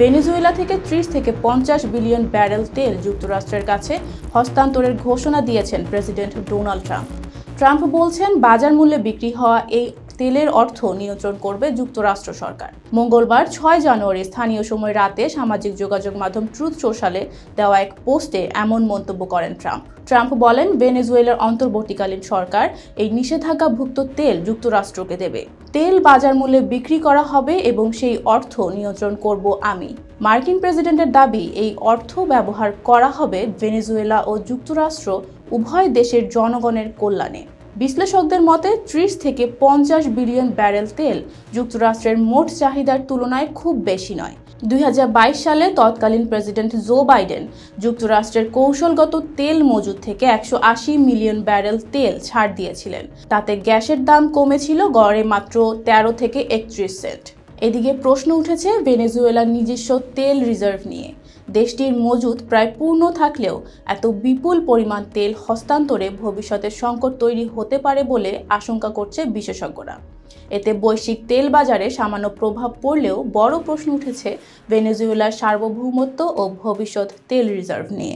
Venezuela থেকে 30 থেকে 50 billion barrel তেল যুক্তরাষ্ট্রের কাছে হস্তান্তরের ঘোষণা দিয়েছেন প্রেসিডেন্ট ডোনাল্ড ট্রাম্প। ট্রাম্প বলছেন, বাজার মূল্যে বিক্রি হওয়া এই তেলের অর্থ নিয়ন্ত্রণ করবে যুক্তরাষ্ট্র সরকার। মঙ্গলবার 6 জানুয়ারি স্থানীয় সময় রাতে সামাজিক যোগাযোগ মাধ্যম ট্রুথ সোশ্যালে দেওয়া এক পোস্টে এমন মন্তব্য করেন ট্রাম্প। ট্রাম্প বলেন, ভেনেজুয়েলার অন্তর্বর্তীকালীন সরকার এই নিষেধাজ্ঞাভুক্ত তেল যুক্তরাষ্ট্রকে দেবে। তেল বাজার মূল্যে বিক্রি করা হবে এবং সেই অর্থ নিয়ন্ত্রণ করব আমি। মার্কিন প্রেসিডেন্টের দাবি, এই অর্থ ব্যবহার করা হবে ভেনেজুয়েলা ও যুক্তরাষ্ট্র উভয় দেশের জনগণের কল্যাণে। বিশ্লেষকদের মতে 30 থেকে 50 বিলিয়ন ব্যারেল তেল যুক্তরাষ্ট্রের মোট চাহিদার তুলনায় খুব বেশি নয়। 2022 সালে তৎকালীন প্রেসিডেন্ট জো বাইডেন যুক্তরাষ্ট্রের কৌশলগত তেল মজুদ থেকে 180 মিলিয়ন ব্যারেল তেল ছাড় দিয়েছিলেন। তাতে গ্যাসের দাম কমেছিল গড়ে মাত্র 13 থেকে 31 সেন্ট। এদিকে প্রশ্ন উঠেছে ভেনেজুয়েলার নিজস্ব তেল রিজার্ভ নিয়ে। দেশটির মজুদ প্রায় পূর্ণ থাকলেও এত বিপুল পরিমাণ তেল হস্তান্তরে ভবিষ্যতে সংকট তৈরি হতে পারে বলে আশঙ্কা করছে বিশেষজ্ঞরা। এতে বৈশ্বিক তেল বাজারে সামান্য প্রভাব পড়লেও বড় প্রশ্ন উঠেছে ভেনেজুয়েলার সার্বভৌমত্ব ও ভবিষ্যৎ তেল রিজার্ভ নিয়ে।